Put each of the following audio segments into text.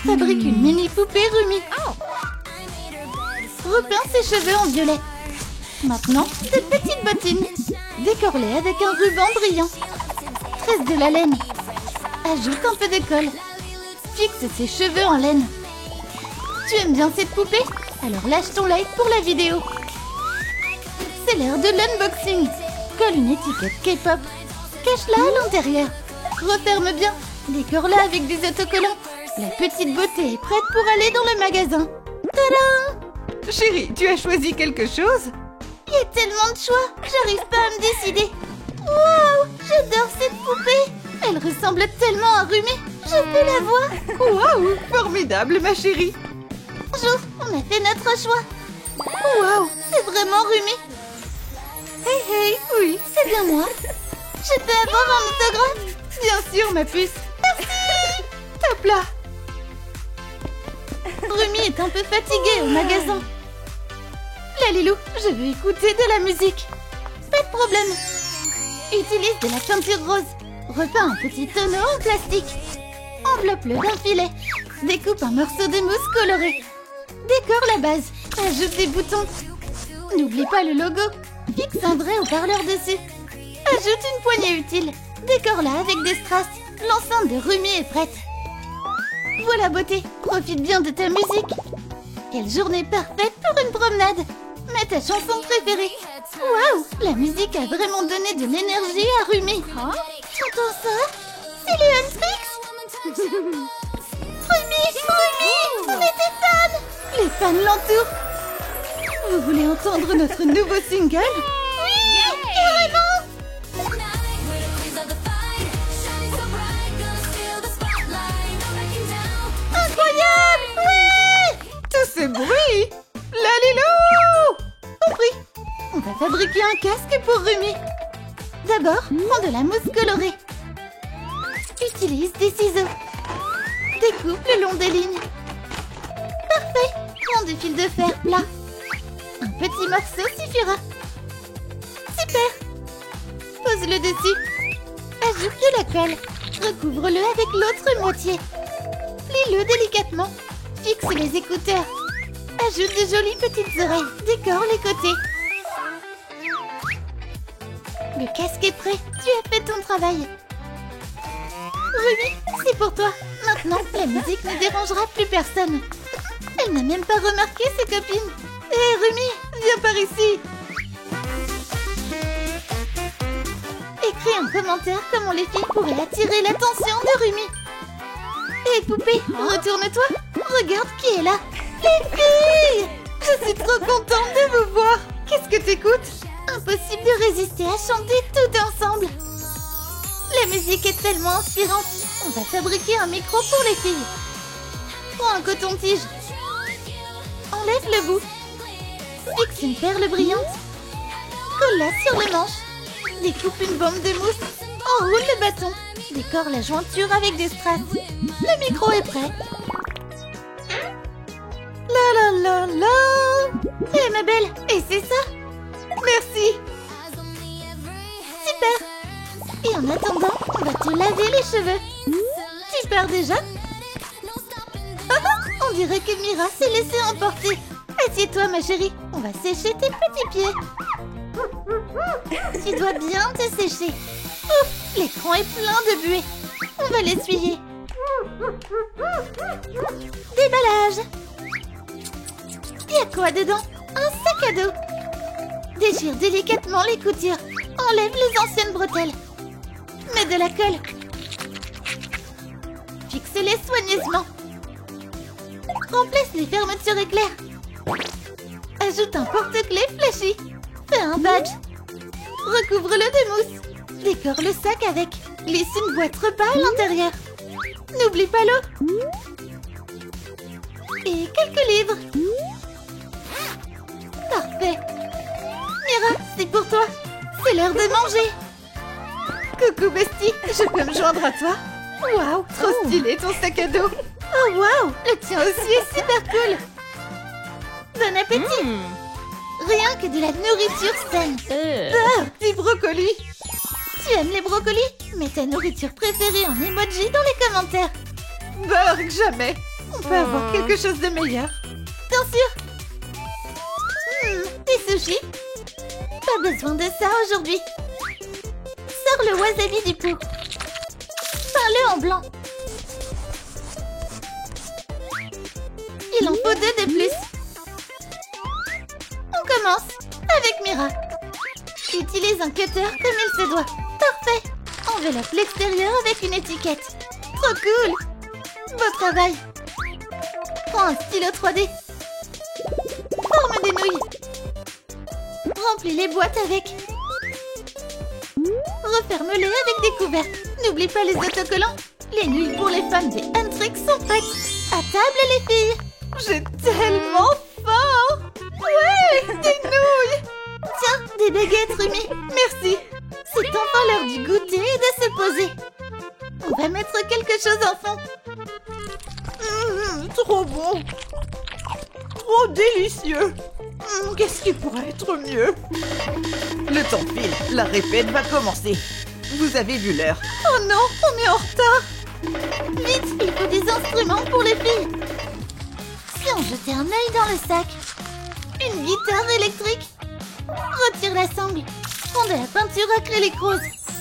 Fabrique une mini poupée Rumi. Repeins ses cheveux en violet. Maintenant, ses petites bottines. Décore-les avec un ruban brillant. Tresse de la laine. Ajoute un peu de colle. Fixe ses cheveux en laine. Tu aimes bien cette poupée? Alors lâche ton like pour la vidéo. C'est l'heure de l'unboxing. Colle une étiquette K-pop. Cache-la à l'intérieur. Referme bien. Décore-la avec des autocollants. La petite beauté est prête pour aller dans le magasin. Tadam! Chérie, tu as choisi quelque chose? Il y a tellement de choix, j'arrive pas à me décider. Waouh, j'adore cette poupée. Elle ressemble tellement à Rumi. Je peux la voir. Waouh, formidable ma chérie. Bonjour, on a fait notre choix. Waouh, c'est vraiment Rumi. Hey hey, oui, c'est bien moi. Je peux avoir un autographe? Bien sûr ma puce. Merci. Hop là. Rumi est un peu fatiguée au magasin. Lalilou, je veux écouter de la musique. Pas de problème. Utilise de la peinture rose. Repeins un petit tonneau en plastique. Enveloppe-le d'un filet. Découpe un morceau de mousse colorée. Décore la base. Ajoute des boutons. N'oublie pas le logo. Fixe un vrai haut-parleur dessus. Ajoute une poignée utile. Décore-la avec des strass. L'enceinte de Rumi est prête. Voilà beauté. Profite bien de ta musique. Quelle journée parfaite pour une promenade. Mets ta chanson préférée. Waouh, la musique a vraiment donné de l'énergie à Rumi. Hein? Tu entends ça? C'est les Huntrix. Rumi, Rumi, on est tes fans. Les fans l'entourent. Vous voulez entendre notre nouveau single? Oui, carrément. Incroyable. Ouais. Tout ce bruit. Lalilou! Compris. On va fabriquer un casque pour Rumi. D'abord, prends de la mousse colorée. Utilise des ciseaux. Découpe le long des lignes. Parfait. Prends du fil de fer plat. Un petit morceau suffira. Super. Pose-le dessus. Ajoute de la colle. Recouvre-le avec l'autre moitié. Plie-le délicatement. Fixe les écouteurs. Ajoute de jolies petites oreilles. Décore les côtés. Le casque est prêt. Tu as fait ton travail. Rumi, c'est pour toi. Maintenant, la musique ne dérangera plus personne. Elle n'a même pas remarqué ses copines. Hé, Rumi, viens par ici. Écris un commentaire comment les filles pourraient attirer l'attention de Rumi. Hé, poupée, retourne-toi. Regarde qui est là. Les filles! Je suis trop contente de vous voir. Qu'est-ce que t'écoutes? Impossible de résister à chanter tout ensemble. La musique est tellement inspirante. On va fabriquer un micro pour les filles. Prends un coton-tige. Enlève le bout. Fixe une perle brillante. Colle-la sur le manche. Découpe une bombe de mousse. Enroule le bâton. Décore la jointure avec des strass. Le micro est prêt. La la la la. Hé ma belle, et c'est ça? Merci. Super. Et en attendant, on va te laver les cheveux. Tu pars déjà? On dirait que Mira s'est laissée emporter. Assieds-toi ma chérie, on va sécher tes petits pieds. Tu dois bien te sécher. Ouf, l'écran est plein de buée. On va l'essuyer. Déballage. Il y a quoi dedans? Un sac à dos. Déchire délicatement les coutures. Enlève les anciennes bretelles. Mets de la colle. Fixe-les soigneusement. Remplace les fermetures éclairs. Ajoute un porte-clés flashy. Fais un badge. Recouvre-le de mousse. Décore le sac avec. Glisse une boîte repas à l'intérieur. N'oublie pas l'eau. Et quelques livres. Parfait. Mira, c'est pour toi. C'est l'heure de manger. Coucou Bestie, je peux me joindre à toi? Waouh, trop stylé ton sac à dos. Oh waouh, le tien aussi est super cool. Bon appétit. Rien que de la nourriture saine. Ah, du brocoli. Tu aimes les brocolis? Mets ta nourriture préférée en emoji dans les commentaires. Burg, jamais. On peut avoir quelque chose de meilleur. Bien sûr. Des sushis. Pas besoin de ça aujourd'hui. Sors le wasabi du pot. Peins-le en blanc. Il en faut 2 de plus. On commence avec Mira. Utilise un cutter comme il se doit. Parfait. Enveloppe l'extérieur avec une étiquette. Trop cool. Beau travail. Prends un stylo 3D. Forme des nouilles. Remplis les boîtes avec. Referme-les avec des couverts. N'oublie pas les autocollants. Les nouilles pour les fans des Huntrix sont prêtes. À table les filles. J'ai tellement faim. Ouais, des nouilles. Tiens, des baguettes Rumi. Merci. C'est enfin l'heure du goûter et de se poser. On va mettre quelque chose en fond. Trop bon. Trop délicieux. Qu'est-ce qui pourrait être mieux? Le temps file, la répète va commencer. Vous avez vu l'heure. Oh non, on est en retard. Vite, il faut des instruments pour les filles. Si on jetait un œil dans le sac. Une guitare électrique. Retire la sangle. Prends de la peinture acrylique rose.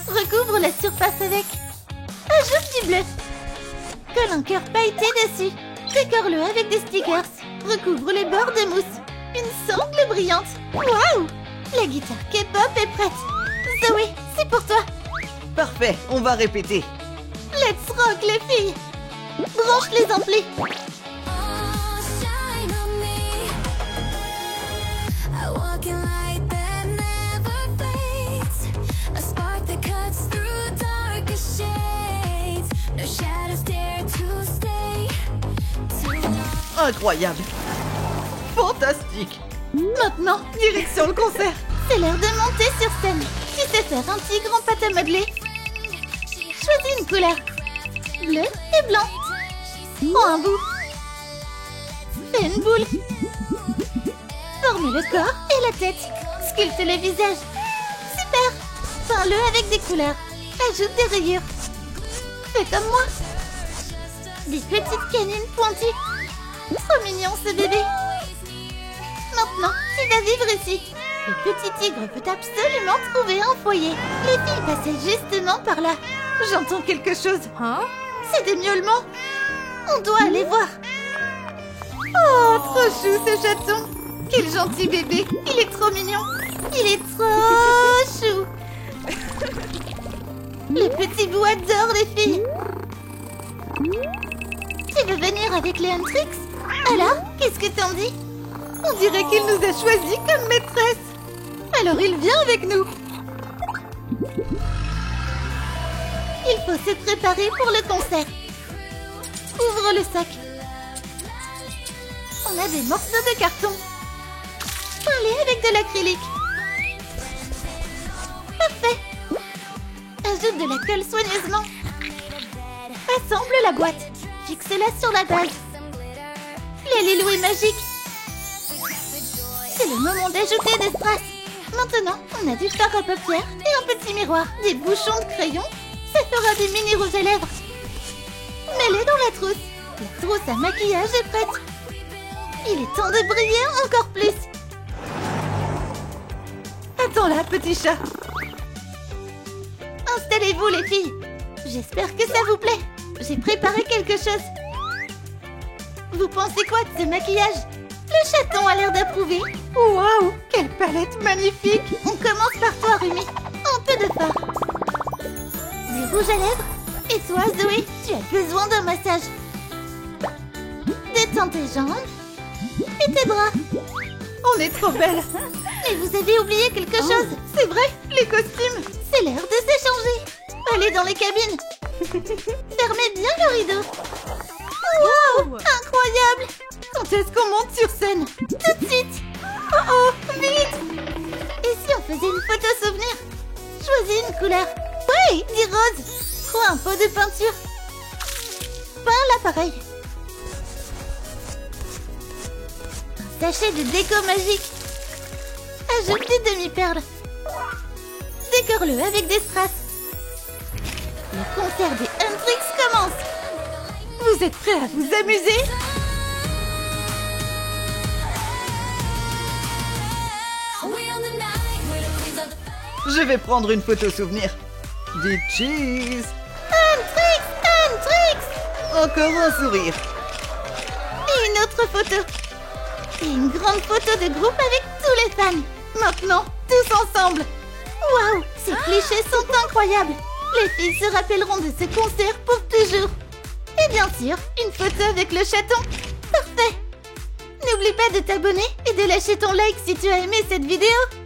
Recouvre la surface avec. Ajoute du bleu. Colle un cœur pailleté dessus. Décore-le avec des stickers. Recouvre les bords de mousse. Une sangle brillante. Waouh! La guitare K-pop est prête. Zoé, c'est pour toi. Parfait, on va répéter. Let's rock les filles. Branche les amplis. Incroyable. Fantastique. Maintenant, Direction le concert. c'est l'heure de monter sur scène. Tu sais faire un tigre en pâte à modeler? Choisis une couleur. Bleu et blanc. Prends un bout. Fais une boule. Forme le corps et la tête. Sculpte le visage. Super. Peins-le avec des couleurs. Ajoute des rayures. Fais comme moi. Des petites canines pointues. Trop mignon ce bébé. Maintenant, tu vas vivre ici. Le petit tigre peut absolument trouver un foyer. Les filles passaient justement par là. J'entends quelque chose. C'est des miaulements. On doit aller voir. Oh, trop chou ce chaton. Quel gentil bébé. Il est trop mignon. Il est trop chou. Le petit bout adore les filles. Tu veux venir avec les Huntrix? Alors, qu'est-ce que t'en dis? On dirait qu'il nous a choisis comme maîtresse. Alors il vient avec nous. Il faut se préparer pour le concert. Ouvre le sac. On a des morceaux de carton. Peins-les avec de l'acrylique. Parfait. Ajoute de la colle soigneusement. Assemble la boîte. Fixe-la sur la base. La Lilou est magique. C'est le moment d'ajouter des strass. Maintenant, on a du fard à paupières et un petit miroir. Des bouchons de crayon. Ça fera des mini rouges à lèvres. Mets-les dans la trousse. La trousse à maquillage est prête. Il est temps de briller encore plus. Attends là, petit chat. Installez-vous les filles. J'espère que ça vous plaît. J'ai préparé quelque chose. Vous pensez quoi de ce maquillage? Le chaton a l'air d'approuver. Waouh, quelle palette magnifique. On commence par toi, Rumi. Un peu de fard. Du rouge à lèvres. Et toi, Zoé, tu as besoin d'un massage. Détends tes jambes. Et tes bras. On est trop belles. Mais vous avez oublié quelque chose. C'est vrai, les costumes. C'est l'heure de s'échanger. Allez dans les cabines. Fermez bien le rideau. Wow, incroyable. Quand est-ce qu'on monte sur scène? Tout de suite. Oh, vite. Et si on faisait une photo souvenir? Choisis une couleur. Oui, dis rose. Prends un pot de peinture. Peins l'appareil. Un sachet de déco magique. Ajoute des demi-perles. Décore-le avec des strass. Le concert des Huntrix commence. Vous êtes prêts à vous amuser? Je vais prendre une photo souvenir. Des cheese. Trix! Encore un sourire. Et une autre photo. Et une grande photo de groupe avec tous les fans. Maintenant, tous ensemble. Waouh, ces clichés sont incroyables. Les filles se rappelleront de ce concert pour toujours. Et bien sûr, une photo avec le chaton. Parfait. N'oublie pas de t'abonner et de lâcher ton like si tu as aimé cette vidéo.